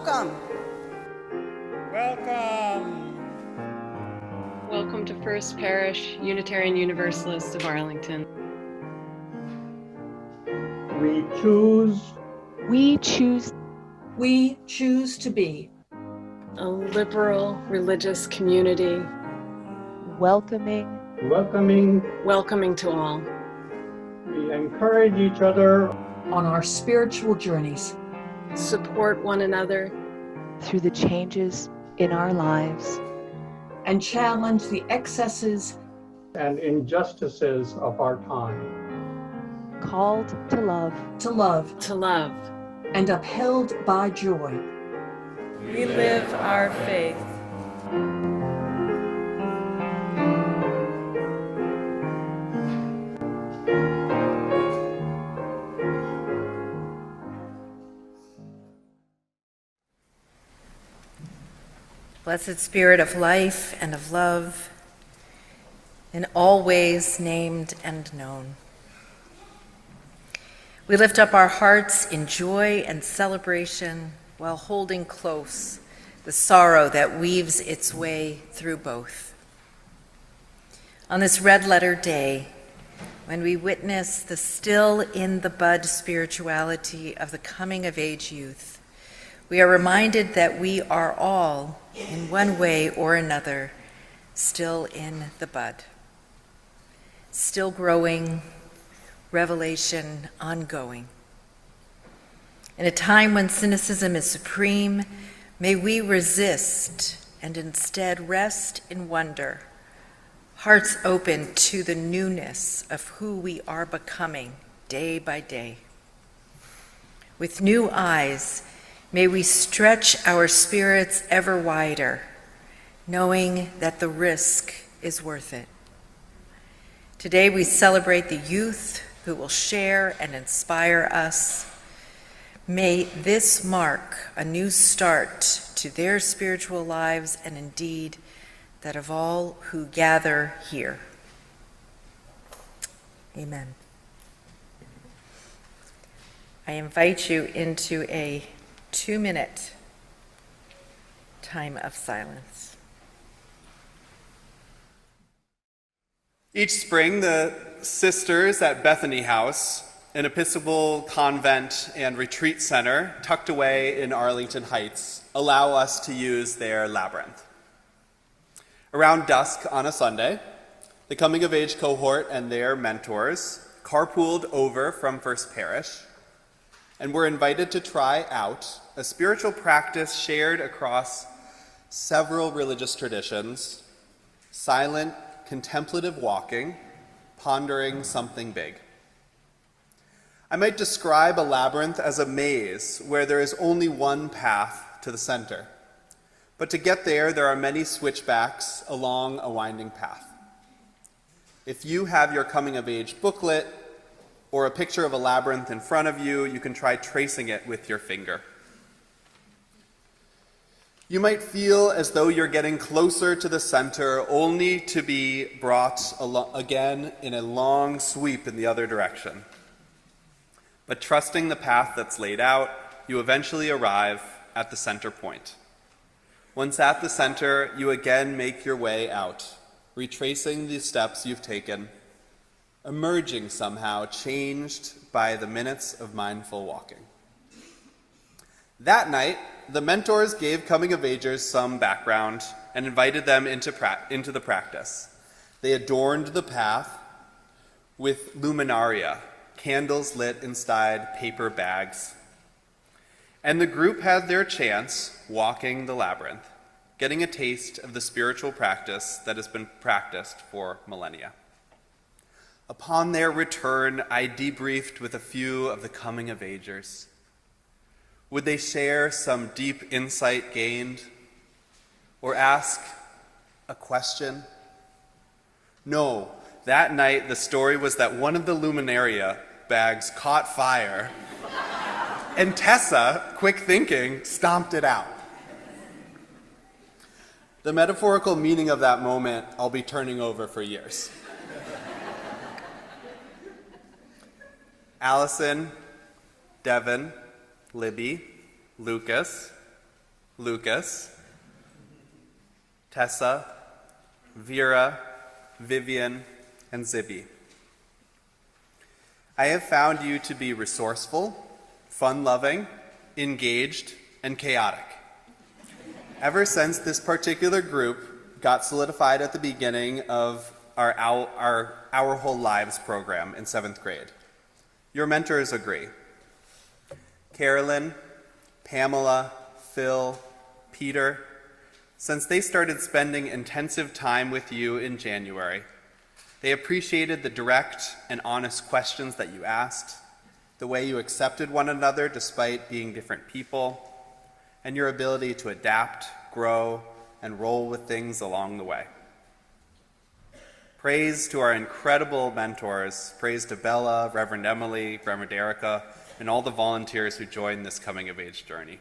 Welcome. Welcome. Welcome to First Parish, Unitarian Universalists of Arlington. We choose. We choose. We choose to be a liberal religious community. Welcoming to all. We encourage each other on our spiritual journeys. Support one another through the changes in our lives. And challenge the excesses and injustices of our time. Called to love. And upheld by joy. We live our faith. Blessed Spirit of life and of love, in all ways named and known. We lift up our hearts in joy and celebration while holding close the sorrow that weaves its way through both. On this red letter day, when we witness the still in the bud spirituality of the coming of age youth, we are reminded that we are all, in one way or another, still in the bud, still growing, revelation ongoing. In a time when cynicism is supreme, may we resist and instead rest in wonder, hearts open to the newness of who we are becoming day by day. With new eyes, may we stretch our spirits ever wider, knowing that the risk is worth it. Today we celebrate the youth who will share and inspire us. May this mark a new start to their spiritual lives and indeed that of all who gather here. Amen. I invite you into a 2-minute time of silence. Each spring, the sisters at Bethany House, an Episcopal convent and retreat center tucked away in Arlington Heights, allow us to use their labyrinth. Around dusk on a Sunday, the coming-of-age cohort and their mentors carpooled over from First Parish and were invited to try out a spiritual practice shared across several religious traditions: silent, contemplative walking, pondering something big. I might describe a labyrinth as a maze where there is only one path to the center. But to get there, there are many switchbacks along a winding path. If you have your coming-of-age booklet or a picture of a labyrinth in front of you, you can try tracing it with your finger. You might feel as though you're getting closer to the center, only to be brought again in a long sweep in the other direction. But trusting the path that's laid out, you eventually arrive at the center point. Once at the center, you again make your way out, retracing the steps you've taken, emerging somehow changed by the minutes of mindful walking. That night, the mentors gave coming-of-agers some background and invited them into the practice. They adorned the path with luminaria, candles lit inside paper bags. And the group had their chance walking the labyrinth, getting a taste of the spiritual practice that has been practiced for millennia. Upon their return, I debriefed with a few of the coming-of-agers. Would they share some deep insight gained or ask a question? No, that night the story was that one of the luminaria bags caught fire and Tessa, quick thinking, stomped it out. The metaphorical meaning of that moment I'll be turning over for years. Allison, Devin, Libby, Lucas, Lucas, Tessa, Vera, Vivian, and Zibby. I have found you to be resourceful, fun-loving, engaged, and chaotic. Ever since this particular group got solidified at the beginning of our Whole Lives program in 7th grade, your mentors agree. Carolyn, Pamela, Phil, Peter, since they started spending intensive time with you in January, they appreciated the direct and honest questions that you asked, the way you accepted one another despite being different people, and your ability to adapt, grow, and roll with things along the way. Praise to our incredible mentors. Praise to Bella, Reverend Emily, Reverend Erica, and all the volunteers who joined this coming of age journey.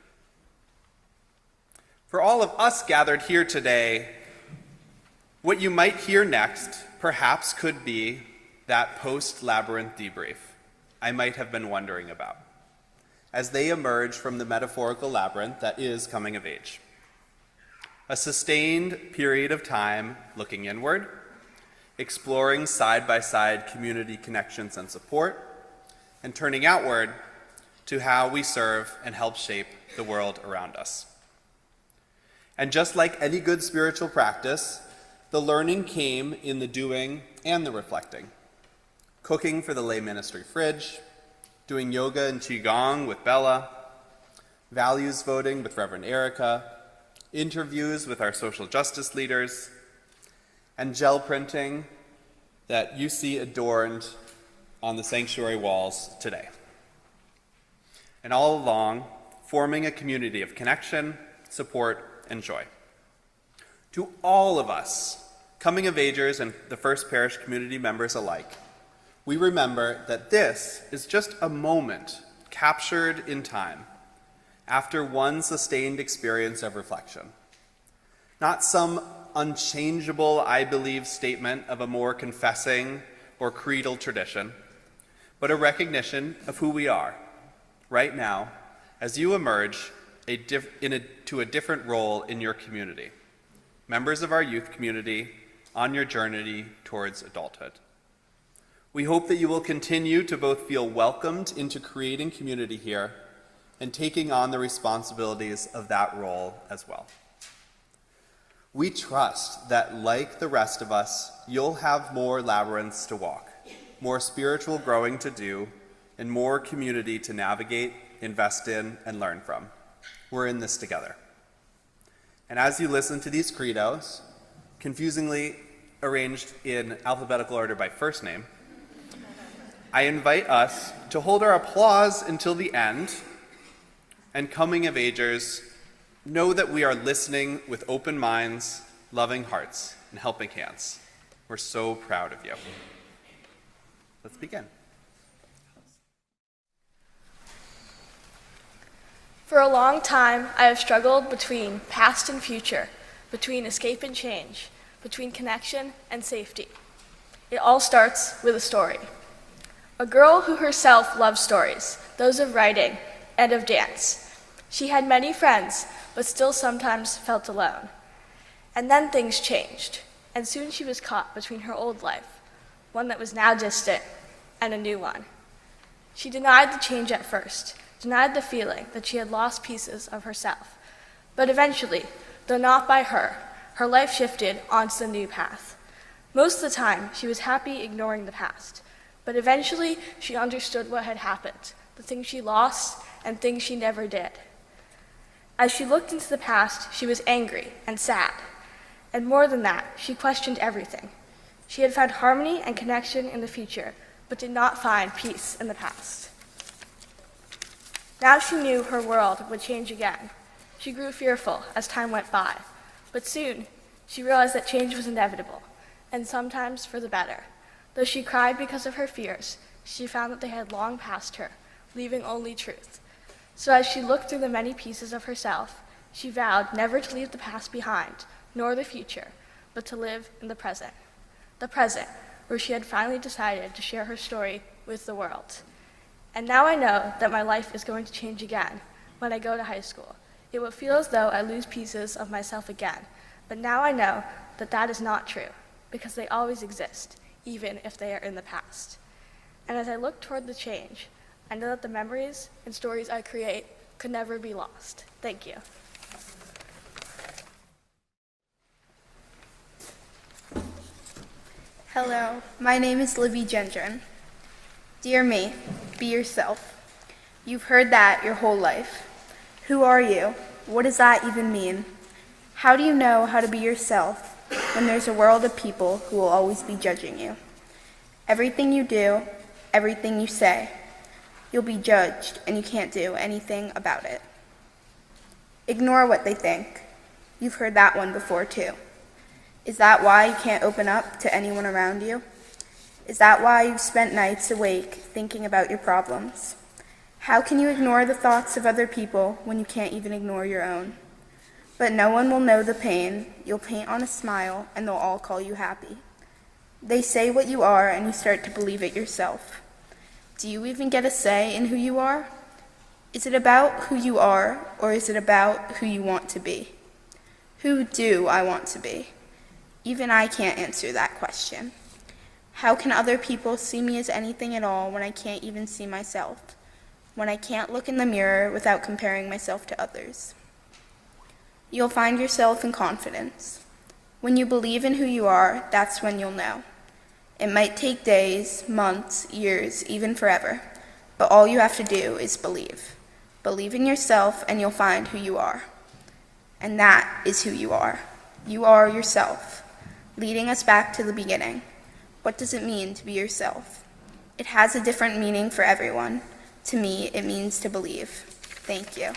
For all of us gathered here today, what you might hear next perhaps could be that post-labyrinth debrief I might have been wondering about, as they emerge from the metaphorical labyrinth that is coming of age. A sustained period of time looking inward, exploring side-by-side community connections and support, and turning outward to how we serve and help shape the world around us. And just like any good spiritual practice, the learning came in the doing and the reflecting. Cooking for the lay ministry fridge, doing yoga and qigong with Bella, values voting with Reverend Erica, interviews with our social justice leaders, and gel printing that you see adorned on the sanctuary walls today. And all along, forming a community of connection, support, and joy. To all of us, coming of agers and the First Parish community members alike, we remember that this is just a moment captured in time after one sustained experience of reflection. Not some unchangeable, I believe, statement of a more confessing or creedal tradition, but a recognition of who we are right now as you emerge to a different role in your community, members of our youth community on your journey towards adulthood. We hope that you will continue to both feel welcomed into creating community here and taking on the responsibilities of that role as well. We trust that, like the rest of us, you'll have more labyrinths to walk, more spiritual growing to do, and more community to navigate, invest in, and learn from. We're in this together. And as you listen to these credos, confusingly arranged in alphabetical order by first name, I invite us to hold our applause until the end, and coming of agers, know that we are listening with open minds, loving hearts, and helping hands. We're so proud of you. Let's begin. For a long time, I have struggled between past and future, between escape and change, between connection and safety. It all starts with a story. A girl who herself loved stories, those of writing and of dance. She had many friends, but still sometimes felt alone. And then things changed, and soon she was caught between her old life, one that was now distant, and a new one. She denied the change at first, denied the feeling that she had lost pieces of herself. But eventually, though not by her life shifted onto the new path. Most of the time, she was happy ignoring the past. But eventually, she understood what had happened, the things she lost and things she never did. As she looked into the past, she was angry and sad. And more than that, she questioned everything. She had found harmony and connection in the future, but did not find peace in the past. Now she knew her world would change again. She grew fearful as time went by, but soon she realized that change was inevitable, and sometimes for the better. Though she cried because of her fears, she found that they had long passed her, leaving only truth. So as she looked through the many pieces of herself, she vowed never to leave the past behind, nor the future, but to live in the present, where she had finally decided to share her story with the world. And now I know that my life is going to change again when I go to high school, It would feel as though I lose pieces of myself again, but now I know that that is not true, because they always exist, even if they are in the past. And as I look toward the change, I know that the memories and stories I create could never be lost. Thank you. Hello, my name is Livy Gendron. Dear me, be yourself. You've heard that your whole life. Who are you? What does that even mean? How do you know how to be yourself when there's a world of people who will always be judging you? Everything you do, everything you say, you'll be judged and you can't do anything about it. Ignore what they think. You've heard that one before too. Is that why you can't open up to anyone around you? Is that why you've spent nights awake thinking about your problems? How can you ignore the thoughts of other people when you can't even ignore your own? But no one will know the pain. You'll paint on a smile and they'll all call you happy. They say what you are and you start to believe it yourself. Do you even get a say in who you are? Is it about who you are, or is it about who you want to be? Who do I want to be? Even I can't answer that question. How can other people see me as anything at all when I can't even see myself? When I can't look in the mirror without comparing myself to others? You'll find yourself in confidence. When you believe in who you are, that's when you'll know. It might take days, months, years, even forever, but all you have to do is believe. Believe in yourself and you'll find who you are. And that is who you are. You are yourself. Leading us back to the beginning. What does it mean to be yourself? It has a different meaning for everyone. To me, it means to believe. Thank you.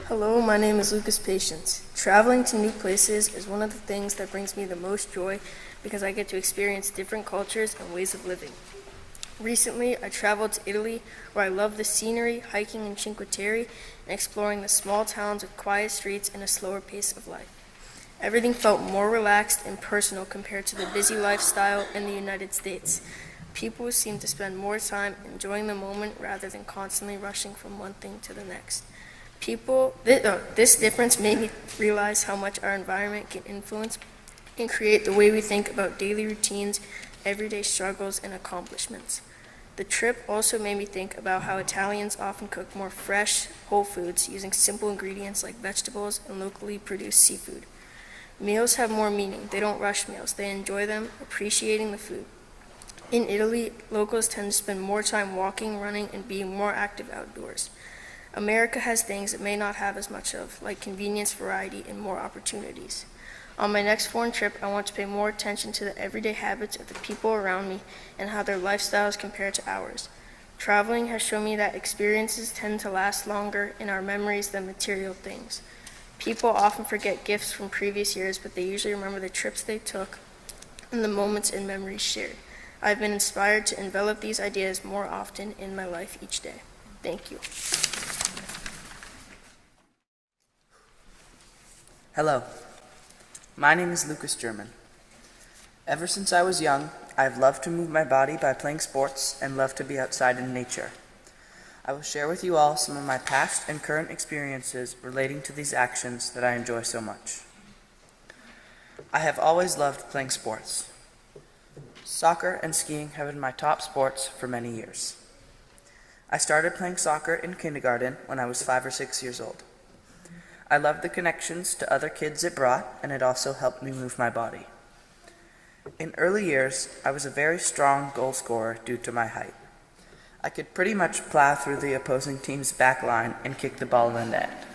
Hello, my name is Lucas Patience. Traveling to new places is one of the things that brings me the most joy because I get to experience different cultures and ways of living. Recently, I traveled to Italy, where I love the scenery, hiking in Cinque Terre, and exploring the small towns with quiet streets and a slower pace of life. Everything felt more relaxed and personal compared to the busy lifestyle in the United States. People seemed to spend more time enjoying the moment rather than constantly rushing from one thing to the next. This difference made me realize how much our environment can influence and create the way we think about daily routines, everyday struggles, and accomplishments. The trip also made me think about how Italians often cook more fresh, whole foods using simple ingredients like vegetables and locally produced seafood. Meals have more meaning. They don't rush meals. They enjoy them, appreciating the food. In Italy, locals tend to spend more time walking, running, and being more active outdoors. America has things it may not have as much of, like convenience, variety, and more opportunities. On my next foreign trip, I want to pay more attention to the everyday habits of the people around me and how their lifestyles compare to ours. Traveling has shown me that experiences tend to last longer in our memories than material things. People often forget gifts from previous years, but they usually remember the trips they took and the moments and memories shared. I've been inspired to envelop these ideas more often in my life each day. Thank you. Hello, my name is Lucas German. Ever since I was young, I've loved to move my body by playing sports and loved to be outside in nature. I will share with you all some of my past and current experiences relating to these actions that I enjoy so much. I have always loved playing sports. Soccer and skiing have been my top sports for many years. I started playing soccer in kindergarten when I was 5 or 6 years old. I loved the connections to other kids it brought, and it also helped me move my body. In early years, I was a very strong goal scorer due to my height. I could pretty much plow through the opposing team's back line and kick the ball in the net.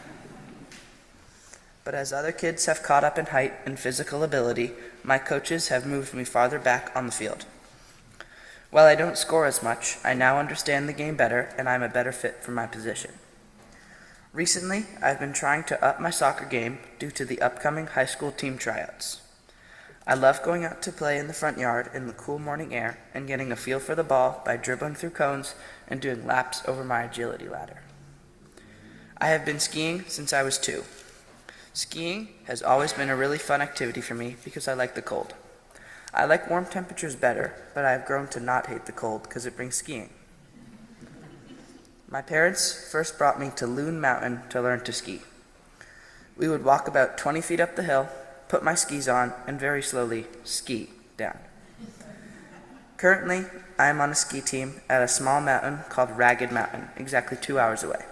But as other kids have caught up in height and physical ability, my coaches have moved me farther back on the field. While I don't score as much, I now understand the game better, and I'm a better fit for my position. Recently, I've been trying to up my soccer game due to the upcoming high school team tryouts. I love going out to play in the front yard in the cool morning air and getting a feel for the ball by dribbling through cones and doing laps over my agility ladder. I have been skiing since I was 2. Skiing has always been a really fun activity for me because I like the cold. I like warm temperatures better, but I have grown to not hate the cold because it brings skiing. My parents first brought me to Loon Mountain to learn to ski. We would walk about 20 feet up the hill, put my skis on, and very slowly ski down. Currently, I am on a ski team at a small mountain called Ragged Mountain, exactly 2 hours away.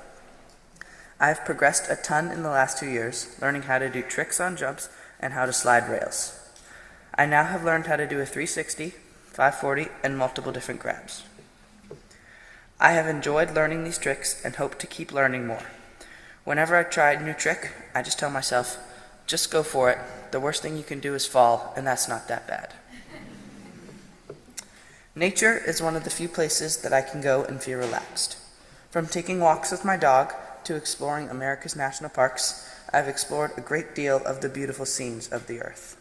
I have progressed a ton in the last 2 years, learning how to do tricks on jumps and how to slide rails. I now have learned how to do a 360, 540, and multiple different grabs. I have enjoyed learning these tricks and hope to keep learning more. Whenever I try a new trick, I just tell myself, just go for it. The worst thing you can do is fall, and that's not that bad. Nature is one of the few places that I can go and feel relaxed. From taking walks with my dog to exploring America's national parks, I've explored a great deal of the beautiful scenes of the earth.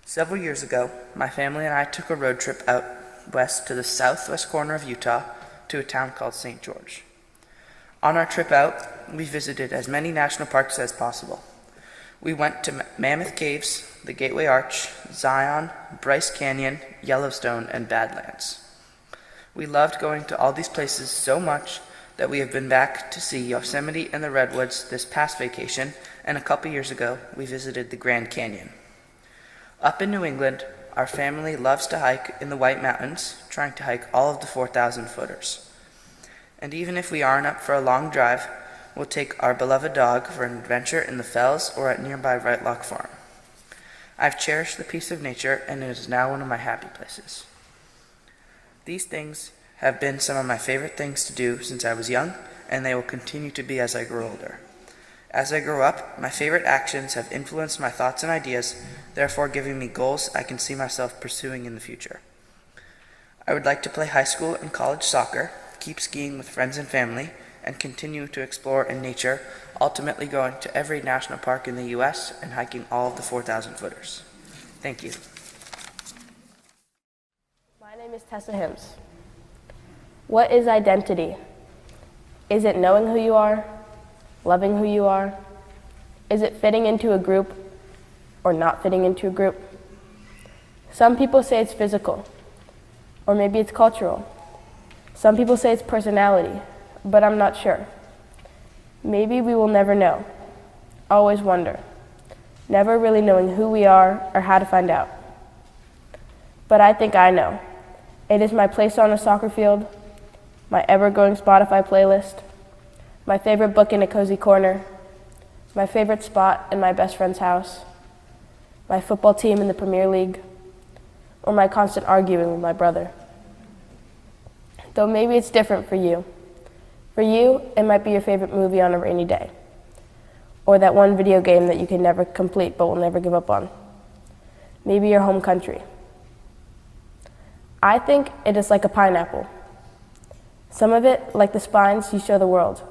Several years ago, my family and I took a road trip out west to the southwest corner of Utah to a town called St. George. On our trip out, we visited as many national parks as possible. We went to Mammoth Caves, the Gateway Arch, Zion, Bryce Canyon, Yellowstone, and Badlands. We loved going to all these places so much that we have been back to see Yosemite and the Redwoods this past vacation, and a couple years ago, we visited the Grand Canyon. Up in New England, our family loves to hike in the White Mountains, trying to hike all of the 4,000 footers. And even if we aren't up for a long drive, we'll take our beloved dog for an adventure in the fells or at nearby Wrightlock Farm. I've cherished the peace of nature, and it is now one of my happy places. These things have been some of my favorite things to do since I was young, and they will continue to be as I grow older. As I grow up, my favorite actions have influenced my thoughts and ideas, therefore giving me goals I can see myself pursuing in the future. I would like to play high school and college soccer, keep skiing with friends and family, and continue to explore in nature, ultimately going to every national park in the U.S. and hiking all of the 4,000 footers. Thank you. My name is Tessa Hims. What is identity? Is it knowing who you are, loving who you are? Is it fitting into a group or not fitting into a group? Some people say it's physical, or maybe it's cultural. Some people say it's personality, but I'm not sure. Maybe we will never know. Always wonder. Never really knowing who we are or how to find out. But I think I know. It is my place on a soccer field, my ever-growing Spotify playlist, my favorite book in a cozy corner, my favorite spot in my best friend's house, my football team in the Premier League, or my constant arguing with my brother. Though maybe it's different for you. For you, it might be your favorite movie on a rainy day, or that one video game that you can never complete but will never give up on. Maybe your home country. I think it is like a pineapple. Some of it, like the spines, you show the world,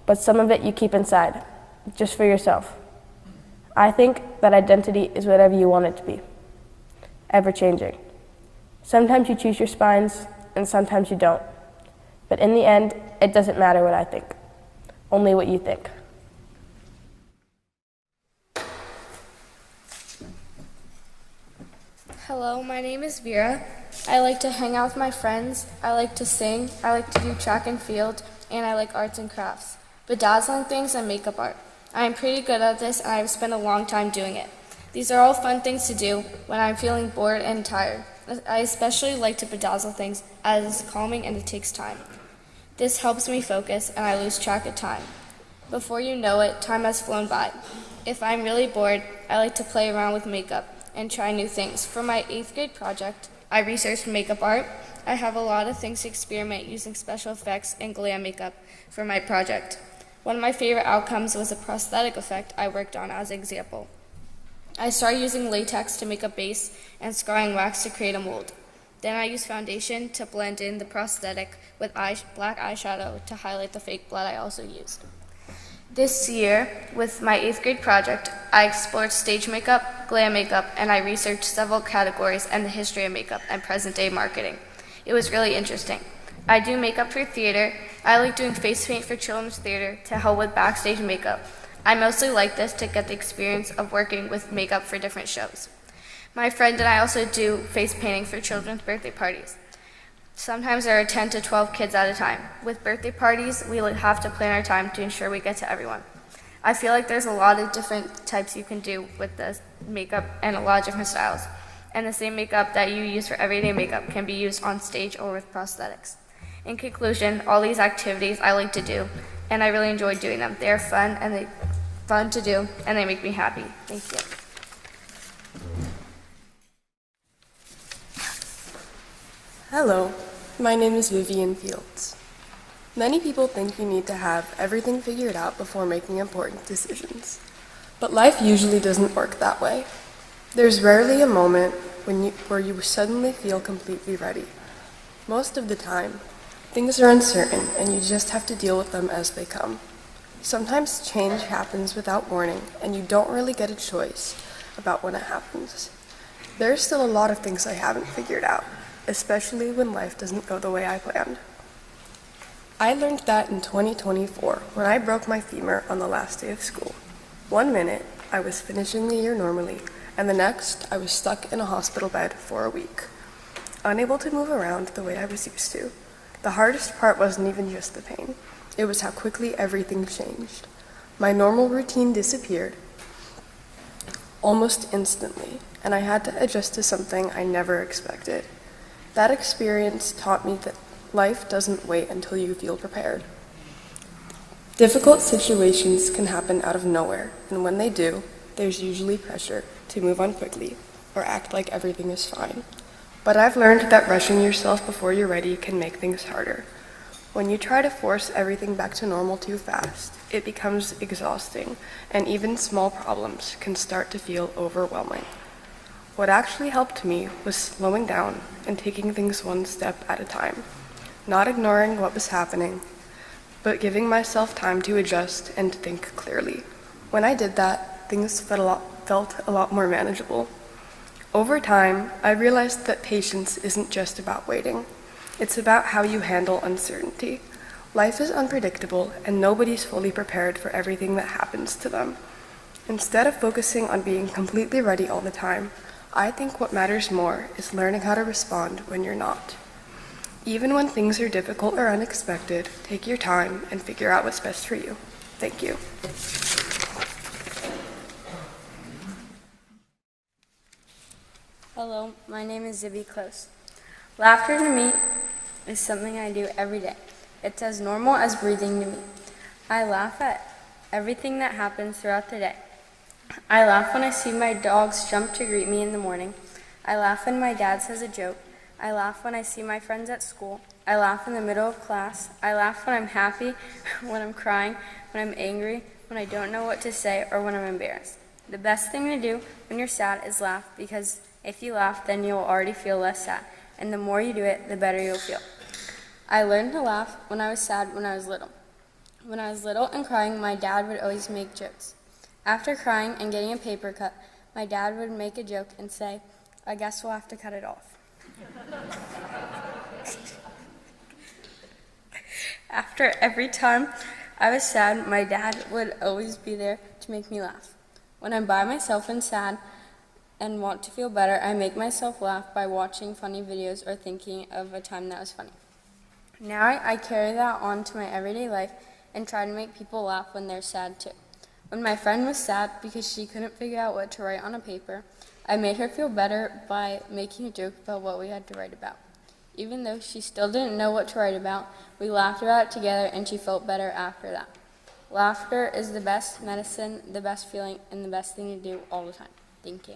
but some of it you keep inside, just for yourself. I think that identity is whatever you want it to be, ever-changing. Sometimes you choose your spines, and sometimes you don't. But in the end, it doesn't matter what I think, only what you think. Hello, my name is Vera. I like to hang out with my friends, I like to sing, I like to do track and field, and I like arts and crafts, bedazzling things and makeup art. I am pretty good at this, and I have spent a long time doing it. These are all fun things to do when I'm feeling bored and tired. I especially like to bedazzle things as it's calming and it takes time. This helps me focus and I lose track of time. Before you know it, time has flown by. If I'm really bored, I like to play around with makeup and try new things. For my 8th grade project, I researched makeup art. I have a lot of things to experiment using special effects and glam makeup for my project. One of my favorite outcomes was a prosthetic effect I worked on as an example. I started using latex to make a base and scarring wax to create a mold. Then I used foundation to blend in the prosthetic with black eyeshadow to highlight the fake blood I also used. This year, with my 8th grade project, I explored stage makeup, glam makeup, and I researched several categories and the history of makeup and present-day marketing. It was really interesting. I do makeup for theater. I like doing face paint for children's theater to help with backstage makeup. I mostly like this to get the experience of working with makeup for different shows. My friend and I also do face painting for children's birthday parties. Sometimes there are 10 to 12 kids at a time. With birthday parties, we have to plan our time to ensure we get to everyone. I feel like there's a lot of different types you can do with the makeup and a lot of different styles. And the same makeup that you use for everyday makeup can be used on stage or with prosthetics. In conclusion, all these activities I like to do, and I really enjoy doing them. They're fun to do, and they make me happy. Thank you. Hello, my name is Vivian Fields. Many people think you need to have everything figured out before making important decisions, but life usually doesn't work that way. There's rarely a moment where you suddenly feel completely ready. Most of the time, things are uncertain and you just have to deal with them as they come. Sometimes change happens without warning and you don't really get a choice about when it happens. There's still a lot of things I haven't figured out, especially when life doesn't go the way I planned. I learned that in 2024 when I broke my femur on the last day of school. 1 minute, I was finishing the year normally, and the next, I was stuck in a hospital bed for a week, unable to move around the way I was used to. The hardest part wasn't even just the pain. It was how quickly everything changed. My normal routine disappeared almost instantly, and I had to adjust to something I never expected. That experience taught me that life doesn't wait until you feel prepared. Difficult situations can happen out of nowhere, and when they do, there's usually pressure to move on quickly or act like everything is fine. But I've learned that rushing yourself before you're ready can make things harder. When you try to force everything back to normal too fast, it becomes exhausting, and even small problems can start to feel overwhelming. What actually helped me was slowing down and taking things one step at a time, not ignoring what was happening, but giving myself time to adjust and think clearly. When I did that, things felt a lot more manageable. Over time, I realized that patience isn't just about waiting. It's about how you handle uncertainty. Life is unpredictable, and nobody's fully prepared for everything that happens to them. Instead of focusing on being completely ready all the time, I think what matters more is learning how to respond when you're not. Even when things are difficult or unexpected, take your time and figure out what's best for you. Thank you. Hello, my name is Zibby Close. Laughter to me is something I do every day. It's as normal as breathing to me. I laugh at everything that happens throughout the day. I laugh when I see my dogs jump to greet me in the morning. I laugh when my dad says a joke. I laugh when I see my friends at school. I laugh in the middle of class. I laugh when I'm happy, when I'm crying, when I'm angry, when I don't know what to say, or when I'm embarrassed. The best thing to do when you're sad is laugh, because if you laugh, then you'll already feel less sad. And the more you do it, the better you'll feel. I learned to laugh when I was sad when I was little. When I was little and crying, my dad would always make jokes. After crying and getting a paper cut, my dad would make a joke and say, "I guess we'll have to cut it off." After every time I was sad, my dad would always be there to make me laugh. When I'm by myself and sad and want to feel better, I make myself laugh by watching funny videos or thinking of a time that was funny. Now I carry that on to my everyday life and try to make people laugh when they're sad too. When my friend was sad because she couldn't figure out what to write on a paper, I made her feel better by making a joke about what we had to write about. Even though she still didn't know what to write about, we laughed about it together and she felt better after that. Laughter is the best medicine, the best feeling, and the best thing to do all the time. Thank you.